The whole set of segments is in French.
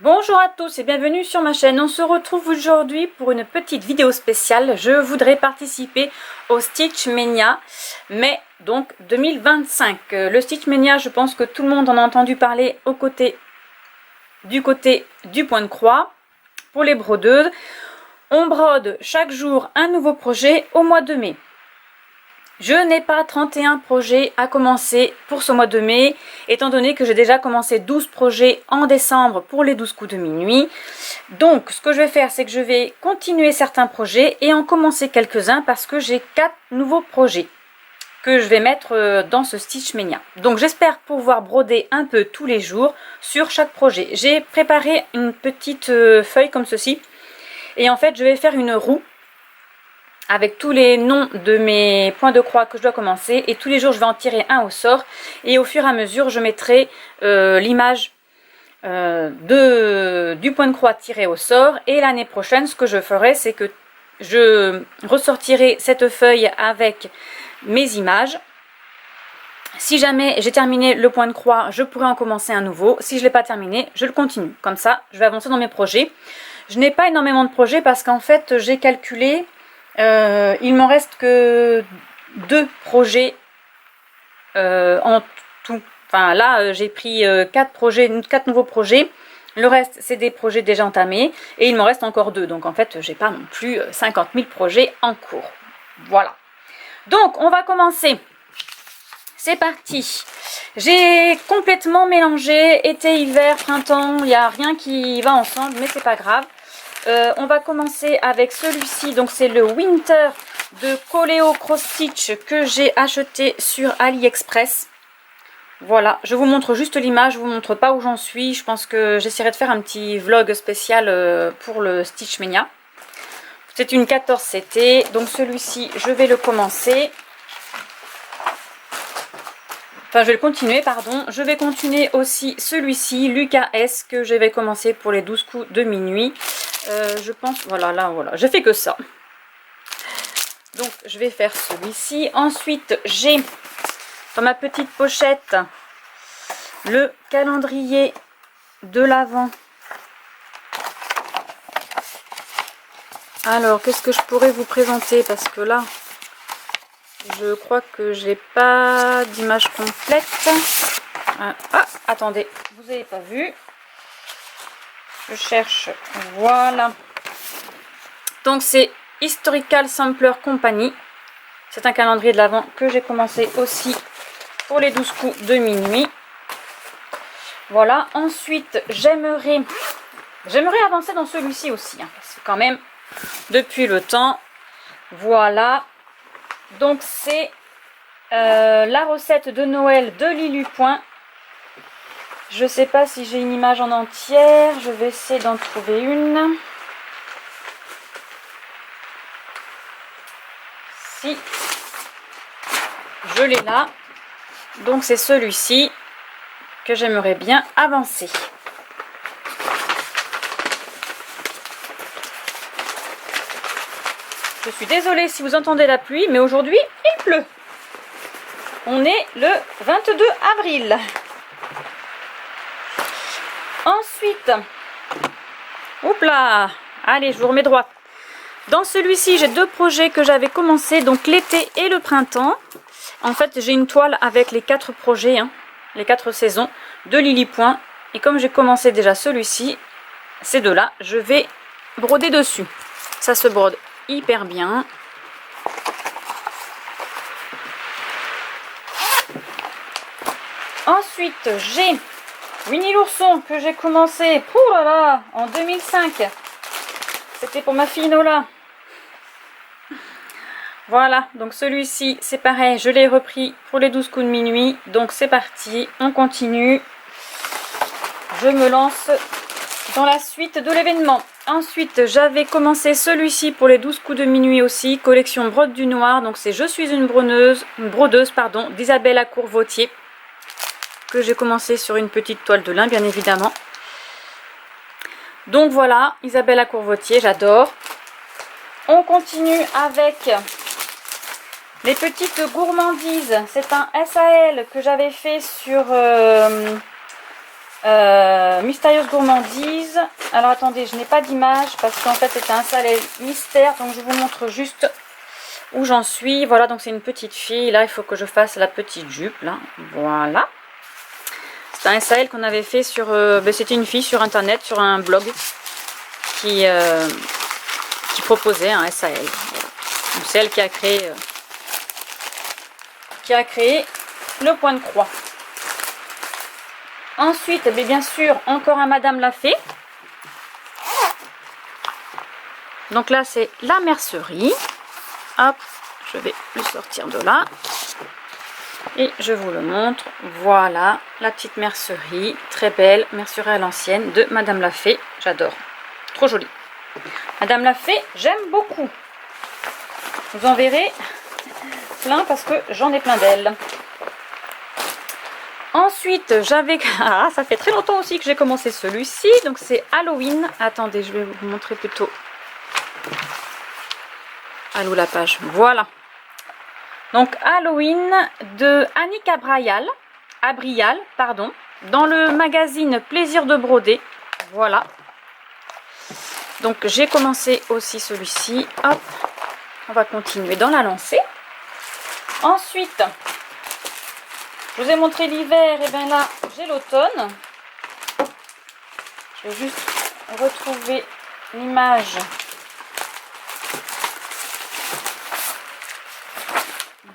Bonjour à tous et bienvenue sur ma chaîne. On se retrouve aujourd'hui pour une petite vidéo spéciale. Je voudrais participer au Stitch Mania, mais donc 2025. Le Stitch Mania, je pense que tout le monde en a entendu parler du côté du point de croix. Pour les brodeuses, on brode chaque jour un nouveau projet au mois de mai. Je n'ai pas 31 projets à commencer pour ce mois de mai, étant donné que j'ai déjà commencé 12 projets en décembre pour les 12 coups de minuit. Donc, ce que je vais faire, c'est que je vais continuer certains projets et en commencer quelques-uns parce que j'ai 4 nouveaux projets que je vais mettre dans ce Stitch Mania. Donc, j'espère pouvoir broder un peu tous les jours sur chaque projet. J'ai préparé une petite feuille comme ceci et en fait, je vais faire une roue avec tous les noms de mes points de croix que je dois commencer, et tous les jours je vais en tirer un au sort, et au fur et à mesure je mettrai l'image du point de croix tiré au sort. Et l'année prochaine, ce que je ferai, c'est que je ressortirai cette feuille avec mes images. Si jamais j'ai terminé le point de croix, je pourrai en commencer un nouveau. Si je ne l'ai pas terminé, je le continue. Comme ça, je vais avancer dans mes projets. Je n'ai pas énormément de projets parce qu'en fait, j'ai calculé, il m'en reste que 2 projets en tout. Enfin là, j'ai pris 4 nouveaux projets. Le reste, c'est des projets déjà entamés. Et il m'en reste encore 2. Donc en fait, j'ai pas non plus 50 000 projets en cours. Voilà. Donc, on va commencer. C'est parti. J'ai complètement mélangé été, hiver, printemps. Il n'y a rien qui va ensemble, mais c'est pas grave. On va commencer avec celui-ci. Donc, c'est le Winter de Coléo Cross Stitch que j'ai acheté sur AliExpress. Voilà, je vous montre juste l'image, je vous montre pas où j'en suis. Je pense que j'essaierai de faire un petit vlog spécial pour le Stitch Mania. C'est une 14 CT, donc celui-ci, je vais le commencer. Enfin, je vais le continuer, pardon. Je vais continuer aussi celui-ci, Lucas S, que je vais commencer pour les 12 coups de minuit. Je pense, voilà, là, voilà, je fais que ça. Donc, je vais faire celui-ci. Ensuite, j'ai dans ma petite pochette le calendrier de l'Avent. Alors, qu'est-ce que je pourrais vous présenter? Parce que là, je crois que j'ai pas d'image complète. Ah, attendez, vous n'avez pas vu. Je cherche, voilà. Donc c'est Historical Sampler Company. C'est un calendrier de l'Avent que j'ai commencé aussi pour les 12 coups de minuit. Voilà, ensuite j'aimerais avancer dans celui-ci aussi, hein, parce que quand même, depuis le temps, voilà. Donc c'est la recette de Noël de Lulu Point. Je sais pas si j'ai une image en entière, je vais essayer d'en trouver une. Si, je l'ai là. Donc c'est celui-ci que j'aimerais bien avancer. Je suis désolée si vous entendez la pluie, mais aujourd'hui il pleut. On est le 22 avril. Ensuite, oups là, allez, je vous remets droit. Dans celui-ci, j'ai 2 projets que j'avais commencé, donc l'été et le printemps. En fait, j'ai une toile avec les 4 projets, hein, les 4 saisons de Lily Point. Et comme j'ai commencé déjà celui-ci, ces deux-là, je vais broder dessus. Ça se brode hyper bien. Ensuite, j'ai Winnie l'ourson que j'ai commencé en 2005. C'était pour ma fille Nola. Voilà, donc celui-ci, c'est pareil, je l'ai repris pour les 12 coups de minuit. Donc c'est parti, on continue. Je me lance dans la suite de l'événement. Ensuite, j'avais commencé celui-ci pour les 12 coups de minuit aussi, collection Brode du Noir. Donc c'est Je suis une brodeuse, d'Isabelle Acourt-Vautier, que j'ai commencé sur une petite toile de lin, bien évidemment. Donc voilà, Isabelle Acourt-Vautier, j'adore. On continue avec les petites gourmandises. C'est un SAL que j'avais fait sur Mystérieuse gourmandise. Alors attendez, je n'ai pas d'image parce qu'en fait c'était un salé mystère, donc je vous montre juste où j'en suis. Voilà, donc c'est une petite fille. Là, il faut que je fasse la petite jupe. Là, voilà. C'est un SAL qu'on avait fait sur... c'était une fille sur internet, sur un blog qui proposait un SAL. Voilà. C'est elle qui a créé le point de croix. Ensuite, bien sûr, encore un Madame l'a fait. Donc là, c'est la mercerie. Hop, je vais le sortir de là. Et je vous le montre. Voilà, la petite mercerie. Très belle, mercerie à l'ancienne de Madame l'a fait. J'adore. Trop jolie. Madame l'a fait, j'aime beaucoup. Vous en verrez plein parce que j'en ai plein d'elles. Ensuite, j'avais... Ah, ça fait très longtemps aussi que j'ai commencé celui-ci. Donc, c'est Halloween. Attendez, je vais vous montrer plutôt. Allô, la page. Voilà. Donc, Halloween de Annick Abrial, pardon. Dans le magazine Plaisir de broder. Voilà. Donc, j'ai commencé aussi celui-ci. Hop. On va continuer dans la lancée. Ensuite... Je vous ai montré l'hiver, et bien là, j'ai l'automne. Je vais juste retrouver l'image.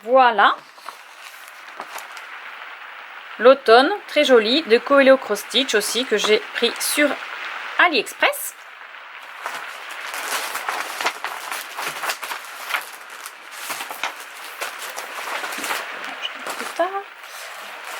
Voilà. L'automne, très joli, de Coelho Cross Stitch aussi, que j'ai pris sur AliExpress.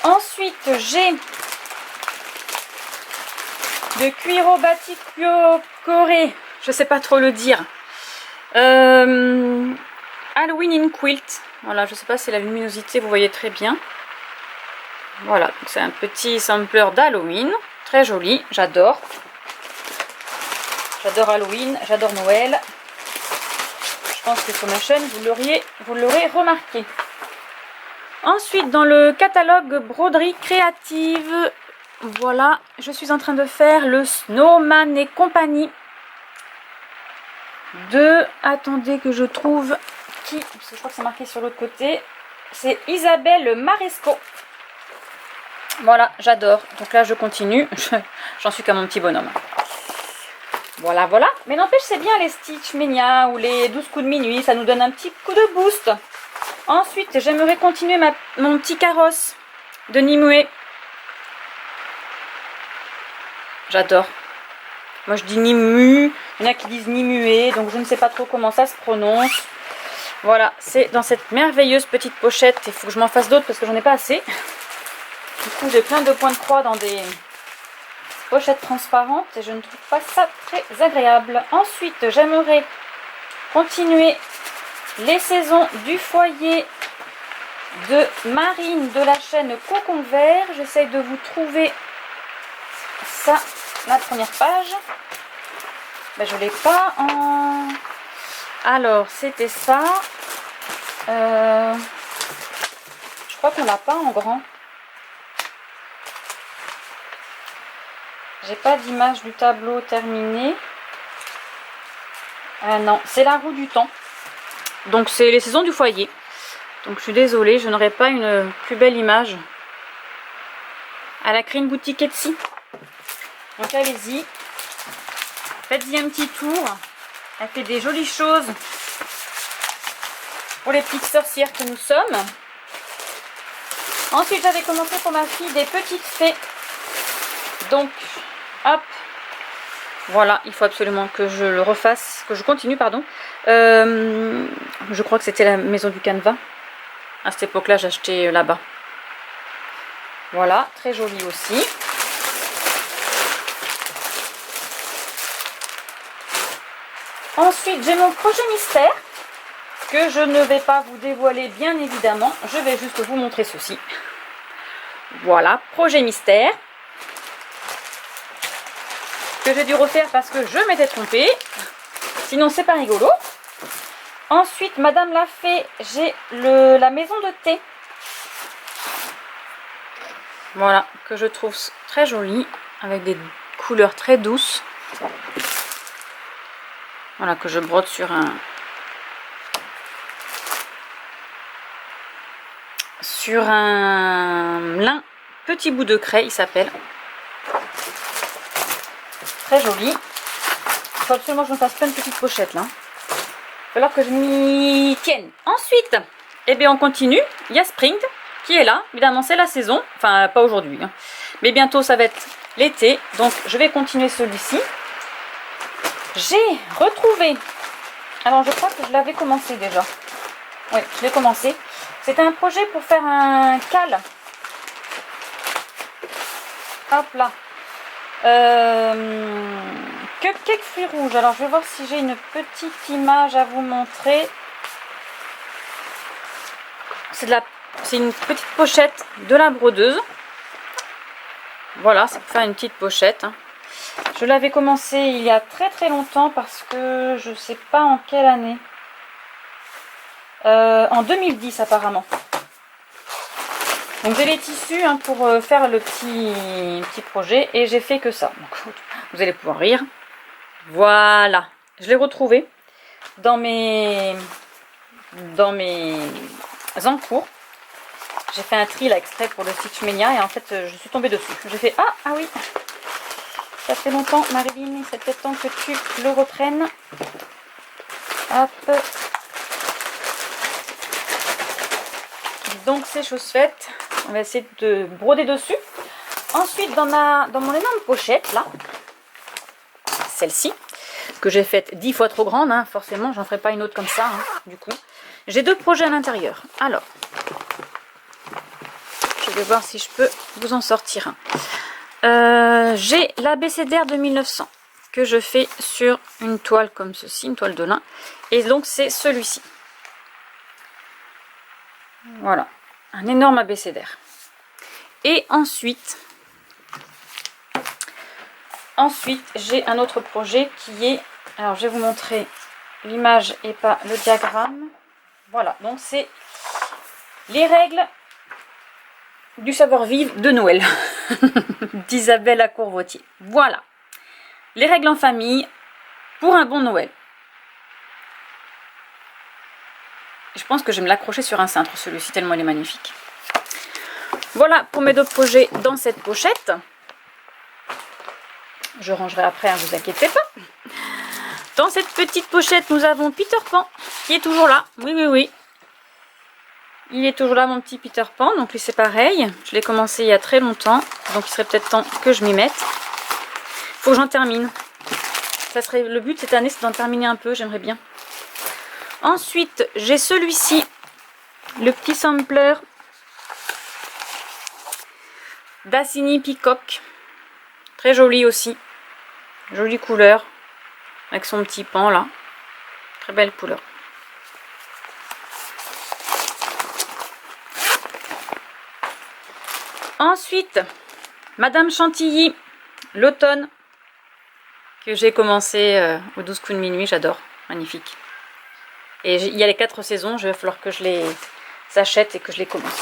Ensuite, j'ai de Cuiro Batik Corée, je sais pas trop le dire. Halloween in Quilt. Voilà, je sais pas si la luminosité, vous voyez très bien. Voilà, c'est un petit sampler d'Halloween. Très joli, j'adore. J'adore Halloween, j'adore Noël. Je pense que sur ma chaîne, vous l'aurez remarqué. Ensuite, dans le catalogue broderie créative, voilà, je suis en train de faire le Snowman et compagnie de... Attendez que je trouve qui, parce que je crois que c'est marqué sur l'autre côté. C'est Isabelle Maresco. Voilà, j'adore. Donc là, je continue. J'en suis qu'à mon petit bonhomme. Voilà, voilà. Mais n'empêche, c'est bien les Stitch Mania ou les 12 coups de minuit. Ça nous donne un petit coup de boost. Ensuite, j'aimerais continuer mon petit carrosse de Nimue. J'adore. Moi, je dis Nimu. Il y en a qui disent Nimue. Donc, je ne sais pas trop comment ça se prononce. Voilà, c'est dans cette merveilleuse petite pochette. Il faut que je m'en fasse d'autres parce que j'en ai pas assez. Du coup, j'ai plein de points de croix dans des pochettes transparentes. Et je ne trouve pas ça très agréable. Ensuite, j'aimerais continuer les saisons du foyer de Marine de la chaîne Cocon Vert. J'essaye de vous trouver ça, la première page. Ben, je ne l'ai pas en... Alors, c'était ça. Je crois qu'on l'a pas en grand. J'ai pas d'image du tableau terminé. Ah non, c'est la roue du temps. Donc c'est les saisons du foyer. Donc je suis désolée, je n'aurai pas une plus belle image. Elle a créé une boutique Etsy. Donc allez-y. Faites-y un petit tour. Elle fait des jolies choses pour les petites sorcières que nous sommes. Ensuite j'avais commencé pour ma fille des petites fées. Donc hop. Voilà, il faut absolument que je le refasse, que je continue, pardon. Je crois que c'était la maison du canevas. À cette époque-là, j'achetais là-bas. Voilà, très joli aussi. Ensuite, j'ai mon projet mystère, que je ne vais pas vous dévoiler, bien évidemment. Je vais juste vous montrer ceci. Voilà, projet mystère. Que j'ai dû refaire parce que je m'étais trompée. Sinon, c'est pas rigolo. Ensuite, Madame l'a fait. J'ai la maison de thé. Voilà, que je trouve très joli, avec des couleurs très douces. Voilà, que je brode sur un lin, petit bout de craie, il s'appelle. Très joli. Il faut absolument que je me fasse plein de petites pochettes là. Il va falloir que je m'y tienne. Ensuite, eh bien on continue. Il y a Spring qui est là. Évidemment, c'est la saison. Enfin, pas aujourd'hui. Hein. Mais bientôt, ça va être l'été. Donc, je vais continuer celui-ci. J'ai retrouvé. Alors, je crois que je l'avais commencé déjà. Oui, je l'ai commencé. C'était un projet pour faire un cal. Hop là. Cupcake fruits rouges. Alors, je vais voir si j'ai une petite image à vous montrer. C'est une petite pochette de la brodeuse. Voilà, c'est pour faire une petite pochette. Hein. Je l'avais commencé il y a très très longtemps parce que je sais pas en quelle année. En 2010 apparemment. Donc j'ai les tissus hein, pour faire le petit projet et j'ai fait que ça. Donc, vous allez pouvoir rire. Voilà, je l'ai retrouvé dans mes encours. J'ai fait un tri là exprès pour le Stitch Mania et en fait je suis tombée dessus. J'ai fait ah oui, ça fait longtemps Marilyn, c'est peut-être temps que tu le reprennes. Hop. Donc c'est chose faite. On va essayer de broder dessus. Ensuite dans mon énorme pochette là, celle-ci que j'ai faite 10 fois trop grande, hein, forcément j'en ferai pas une autre comme ça hein, du coup. J'ai deux projets à l'intérieur. Alors, je vais voir si je peux vous en sortir un. J'ai l'abécédaire de 1900 que je fais sur une toile comme ceci, une toile de lin. Et donc c'est celui-ci. Voilà, un énorme abécédaire. Et ensuite j'ai un autre projet qui est... Alors je vais vous montrer l'image et pas le diagramme. Voilà, donc c'est les règles du savoir-vivre de Noël d'Isabelle à Courvoitier. Voilà, les règles en famille pour un bon Noël. Je pense que je vais me l'accrocher sur un cintre celui-ci tellement il est magnifique. Voilà pour mes deux projets dans cette pochette. Je rangerai après, ne vous inquiétez pas. Dans cette petite pochette, nous avons Peter Pan qui est toujours là. Oui, oui, oui. Il est toujours là, mon petit Peter Pan. Donc lui, c'est pareil. Je l'ai commencé il y a très longtemps. Donc il serait peut-être temps que je m'y mette. Faut que j'en termine. Ça serait le but cette année, c'est d'en terminer un peu. J'aimerais bien. Ensuite, j'ai celui-ci. Le petit sampler d'Assini Peacock. Très joli aussi. Jolie couleur. Avec son petit pan là. Très belle couleur. Ensuite, Madame Chantilly, l'automne, que j'ai commencé aux 12 coups de minuit. J'adore. Magnifique. Et il y a les 4 saisons. Il va falloir que je les achète et que je les commence.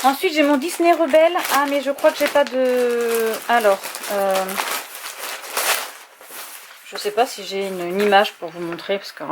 Ensuite, j'ai mon Disney Rebelle. Ah, mais je crois que j'ai pas de... Alors... je sais pas si j'ai une image pour vous montrer parce que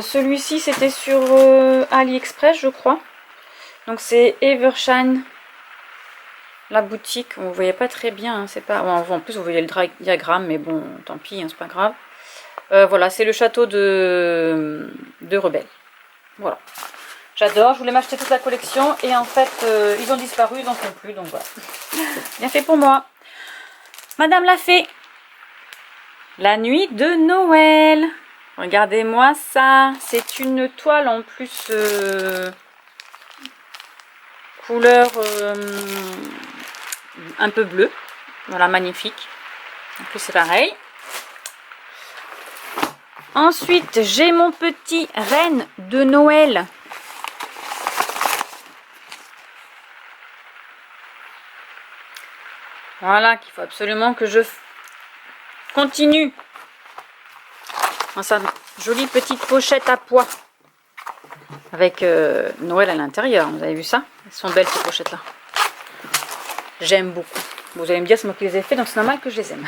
celui-ci c'était sur AliExpress je crois. Donc c'est Evershine, la boutique. Vous voyez pas très bien, hein, c'est pas. Bon, en plus vous voyez le diagramme, mais bon tant pis, hein, c'est pas grave. Voilà, c'est le château de Rebelle. Voilà. J'adore, je voulais m'acheter toute la collection et en fait ils ont disparu, ils n'en font plus, donc voilà. Bien fait pour moi. Madame l'a fait. La nuit de Noël. Regardez-moi ça. C'est une toile en plus couleur un peu bleue. Voilà, magnifique. En plus, c'est pareil. Ensuite, j'ai mon petit Reine de Noël. Voilà, qu'il faut absolument que je continue dans sa jolie petite pochette à pois avec Noël à l'intérieur. Vous avez vu ça? sont belles ces pochettes là. J'aime beaucoup. Vous allez me dire c'est moi qui les ai fait, donc c'est normal que je les aime.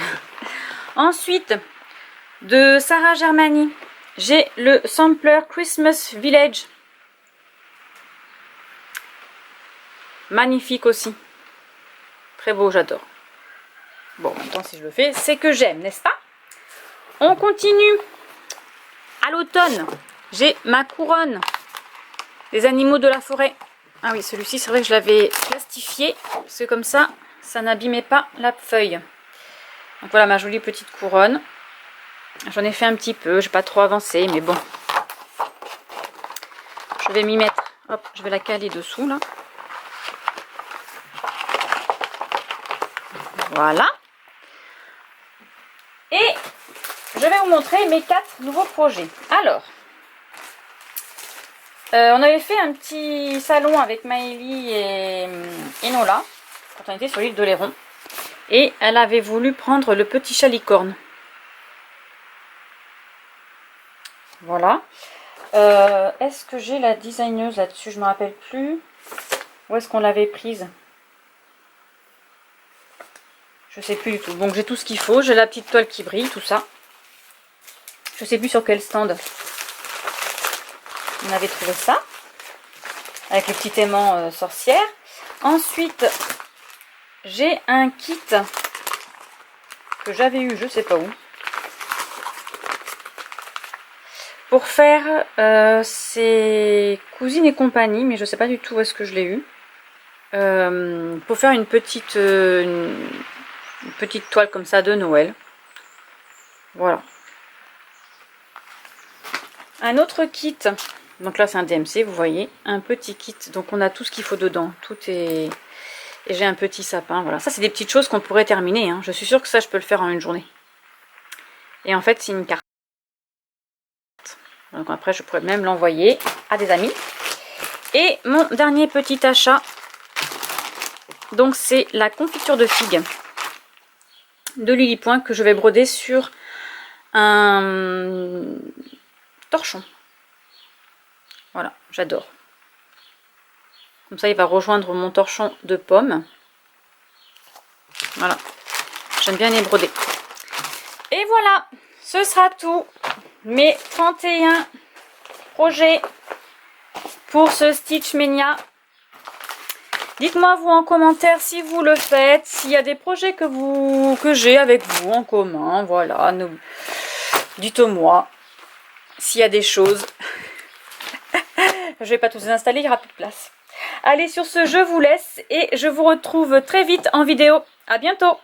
Ensuite, de Sarah Germani, j'ai le sampler Christmas Village. Magnifique aussi. Très beau, j'adore. Bon, en même temps, si je le fais, c'est que j'aime, n'est-ce pas? On continue. À l'automne, j'ai ma couronne des animaux de la forêt. Ah oui, celui-ci, c'est vrai que je l'avais plastifié, parce que comme ça, ça n'abîmait pas la feuille. Donc voilà ma jolie petite couronne. J'en ai fait un petit peu, j'ai pas trop avancé, mais bon. Je vais m'y mettre. Hop, je vais la caler dessous, là. Voilà. Et je vais vous montrer mes 4 nouveaux projets. Alors, on avait fait un petit salon avec Maëlie et Nola quand on était sur l'île de Léron. Et elle avait voulu prendre le petit chat licorne. Voilà. Est-ce que j'ai la designeuse là-dessus? Je ne me rappelle plus. Où est-ce qu'on l'avait prise? Je sais plus du tout. Donc j'ai tout ce qu'il faut. J'ai la petite toile qui brille, tout ça. Je sais plus sur quel stand on avait trouvé ça. Avec le petit aimant sorcière. Ensuite, j'ai un kit que j'avais eu, je sais pas où. Pour faire c'est Cousine et compagnie, mais je sais pas du tout où est-ce que je l'ai eu. Pour faire une petite toile comme ça de Noël. Voilà. Un autre kit. Donc là c'est un DMC, vous voyez. Un petit kit. Donc on a tout ce qu'il faut dedans. Tout est... Et j'ai un petit sapin. Voilà. Ça c'est des petites choses qu'on pourrait terminer. Hein. Je suis sûre que ça je peux le faire en une journée. Et en fait c'est une carte. Donc après je pourrais même l'envoyer à des amis. Et mon dernier petit achat. Donc c'est la confiture de figues de Lily Point que je vais broder sur un torchon. Voilà, j'adore. Comme ça il va rejoindre mon torchon de pommes. Voilà, j'aime bien les broder. Et voilà, ce sera tout. Mes 31 projets pour ce Stitch Mania. Dites-moi vous en commentaire si vous le faites, s'il y a des projets que j'ai avec vous en commun, voilà, dites-moi s'il y a des choses. Je vais pas tous les installer, il n'y aura plus de place. Allez, sur ce, je vous laisse et je vous retrouve très vite en vidéo. À bientôt!